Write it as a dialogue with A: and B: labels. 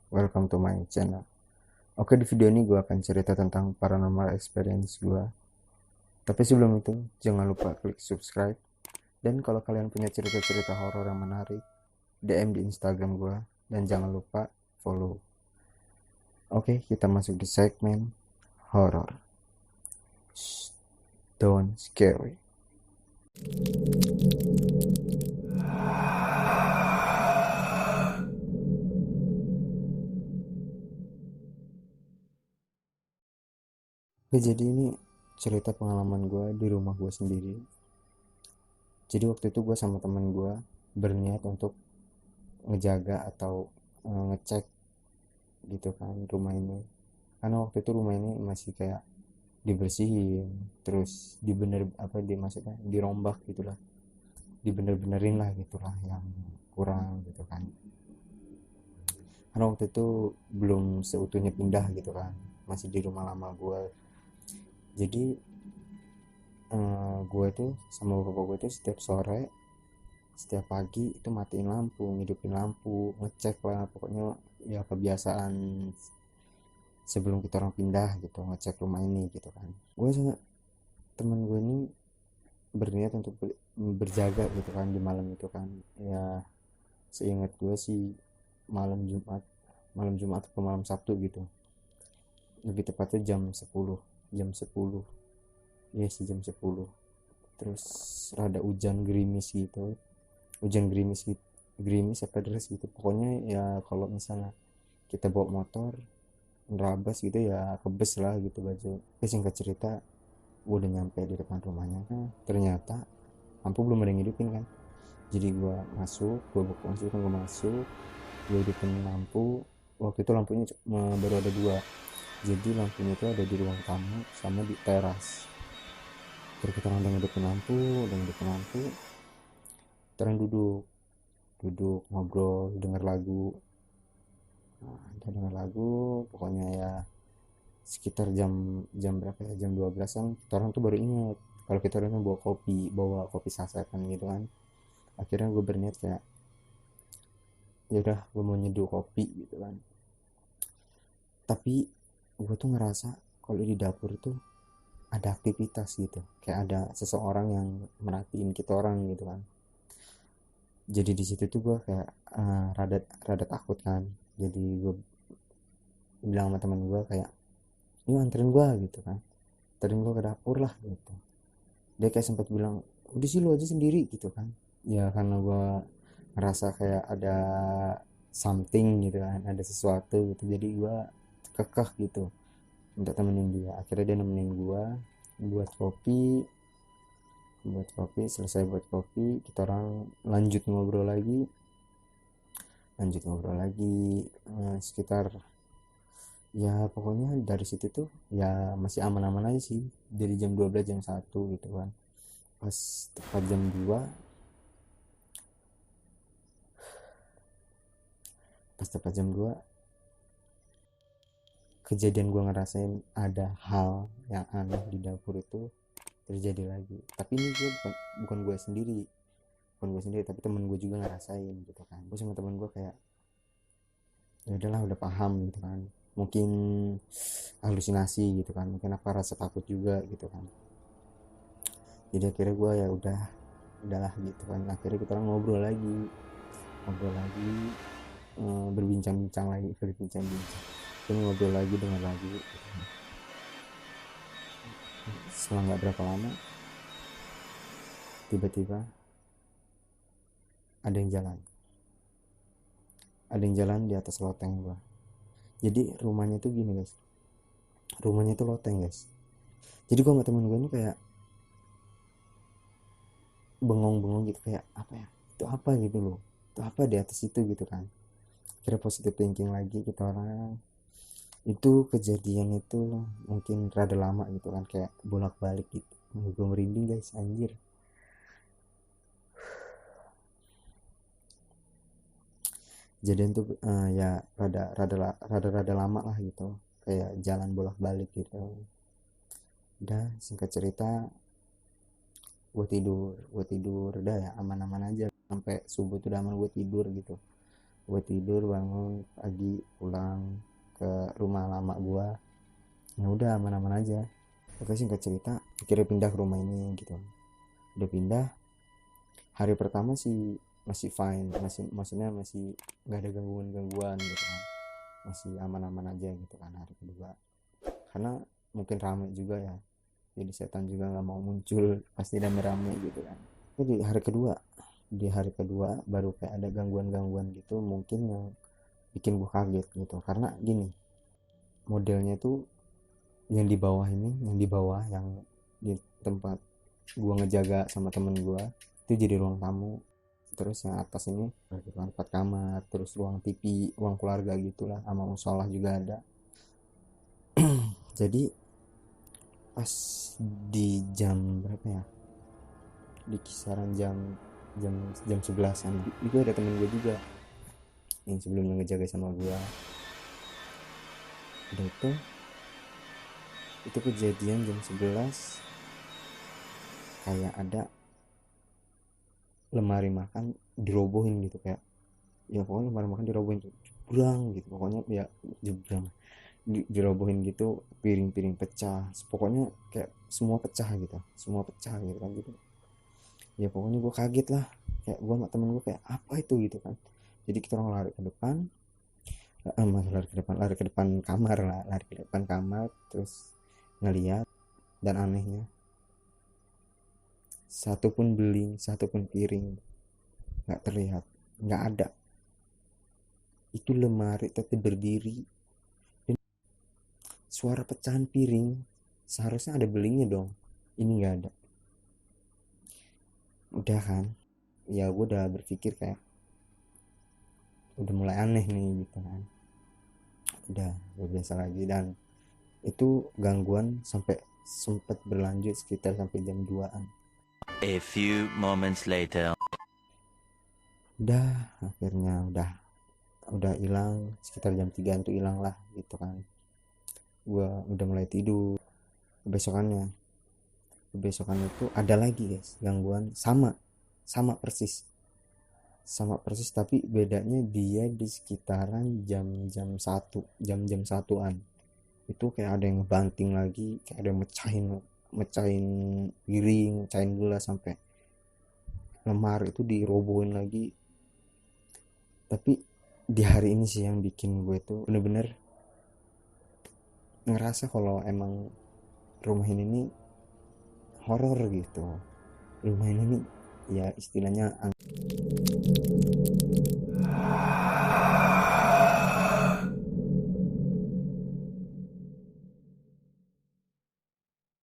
A: welcome to my channel. Oke, di video ini gue akan cerita tentang paranormal experience gue. Tapi sebelum itu, jangan lupa klik subscribe. Dan kalau kalian punya cerita-cerita horor yang menarik, DM di Instagram gue. Dan jangan lupa follow. Oke, kita masuk di segmen horor. Don't scary. Oke, jadi ini cerita pengalaman gue di rumah gue sendiri. Jadi waktu itu gue sama temen gue berniat untuk ngejaga atau ngecek gitu kan rumah ini, karena waktu itu rumah ini masih kayak dibersihin, terus dibener apa dia maksudnya dirombak gitulah, dibener-benerin lah gitulah yang kurang gitu kan, karena waktu itu belum seutuhnya pindah gitu kan, masih di rumah lama gue. Jadi gue tuh sama bapak gue tuh setiap sore, setiap pagi itu matiin lampu, ngidupin lampu, ngecek lah pokoknya, ya kebiasaan sebelum kita orang pindah gitu, ngecek rumah ini gitu kan. Gue sama temen gue ini berniat untuk berjaga gitu kan di malam itu kan, ya seingat gue sih malam Jumat, malam Jumat atau malam Sabtu gitu, lebih tepatnya jam 10, iya sih jam 10. Terus rada hujan gerimis gitu, hujan gerimis gitu, gerimis apa deras gitu pokoknya. Ya kalau misalnya kita bawa motor nerabas gitu ya kebes lah gitu baju. Singkat cerita, gue udah nyampe di depan rumahnya, ternyata lampu belum ada yang hidupin kan. Jadi gue masuk, gue buka kunci kan, gue masuk, gue hidupin lampu. Waktu itu lampunya baru ada dua, jadi lampunya itu ada di ruang tamu sama di teras. Terus kita udah ngidupin lampu, terus duduk duduk ngobrol, denger lagu. Nah, udah denger lagu pokoknya ya, sekitar jam jam berapa ya, jam 12-an kita orang tuh baru ingat kalau kita orang bawa kopi sasetan gitu kan. Akhirnya gue berniat kayak, ya udah gue mau nyeduh kopi gitu kan. Tapi gue tuh ngerasa kalau di dapur itu ada aktivitas gitu, kayak ada seseorang yang merhatiin kita orang gitu kan. Jadi di situ tuh gue kayak rada rada takut kan. Jadi gue bilang sama teman gue kayak, yuk anterin gue gitu kan, anterin gue ke dapur lah gitu. Dia kayak sempat bilang, udah sih lu aja sendiri gitu kan. Ya karena gue ngerasa kayak ada something gitu kan, ada sesuatu gitu, jadi gue kekeh gitu untuk temenin dia. Akhirnya dia nemenin gua buat kopi, selesai buat kopi kita orang lanjut ngobrol lagi, sekitar, ya pokoknya dari situ tuh ya masih aman-aman aja sih, dari jam 12 jam 1 gitu kan. Pas tepat jam 2, pas tepat jam 2 kejadian gua ngerasain ada hal yang aneh di dapur itu terjadi lagi. Tapi ini gue bukan gue sendiri, tapi temen gue juga ngerasain gitu kan. Gue sama temen gue kayak, ya udahlah udah paham gitu kan, mungkin halusinasi gitu kan, mungkin apa rasa takut juga gitu kan. Jadi akhirnya gue ya udahlah gitu kan. Akhirnya kita ngobrol lagi, berbincang-bincang, dan ngobrol lagi dengan lagi gitu kan. Setelah nggak berapa lama, tiba-tiba ada yang jalan di atas loteng gue. Jadi rumahnya tuh gini guys, rumahnya tuh loteng guys. Jadi gue sama temen gue ini kayak bengong-bengong gitu, kayak apa ya, itu apa gitu loh, itu apa di atas itu gitu kan. Kira positif thinking lagi kita orang. Itu kejadian itu mungkin rada lama gitu kan, kayak bolak-balik gitu. Gue merinding guys, anjir. Kejadian tuh ya rada lama lah gitu, kayak jalan bolak-balik gitu. Udah singkat cerita, gue tidur udah ya aman-aman aja sampai subuh tuh udah aman. Gue tidur gitu, gue tidur bangun pagi, pulang ke rumah lama gua. Ya udah aman-aman aja. Oke, singkat cerita akhirnya pindah ke rumah ini gitu. Udah pindah, hari pertama sih masih fine, maksudnya masih nggak ada gangguan gitu kan, masih aman-aman aja gitu kan. Hari kedua karena mungkin rame juga ya, jadi setan juga nggak mau muncul, pasti rame-rame gitu kan. Jadi di hari kedua baru kayak ada gangguan-gangguan gitu, mungkin yang bikin gue kaget gitu. Karena gini, modelnya tuh yang di tempat gue ngejaga sama temen gue itu jadi ruang tamu. Terus yang atas ini ruang 4 kamar, terus ruang TV, ruang keluarga gitulah, sama musola juga ada. Jadi pas di jam berapa ya, di kisaran jam jam jam 11-an itu ada temen gue juga yang sebelumnya ngejaga sama gue. Udah itu kejadian jam 11, kayak ada lemari makan dirobohin gitu, kayak ya pokoknya lemari makan dirobohin jebrang gitu, pokoknya ya jebrang dirobohin gitu, piring-piring pecah, pokoknya kayak semua pecah gitu kan. Gitu ya pokoknya gue kaget lah, kayak gue sama temen gue kayak apa itu gitu kan. Jadi kita orang lari ke depan, lari ke depan kamar lah, lari ke depan kamar, terus ngeliat. Dan anehnya, satupun beling, satupun piring nggak terlihat, nggak ada. Itu lemari tetap berdiri, dan suara pecahan piring seharusnya ada belingnya dong, ini nggak ada. Udah kan, ya gue udah berpikir kayak udah mulai aneh nih gitu kan. Udah biasa lagi, dan itu gangguan sampai sempat berlanjut sekitar sampai jam 2-an.
B: A few moments later.
A: Udah akhirnya udah hilang sekitar jam 3 tuh, hilang lah gitu kan. Gua udah mulai tidur. Besokannya besokan itu ada lagi guys gangguan, sama persis, tapi bedanya dia di sekitaran jam 1, jam 1-an. Itu kayak ada yang ngebanting lagi, kayak ada yang mecahin mecahin piring, mecahin gelas, sampai lemari itu dirobohin lagi. Tapi di hari ini sih yang bikin gue tuh bener-bener ngerasa kalau emang rumah ini nih horor gitu. Rumah ini nih ya istilahnya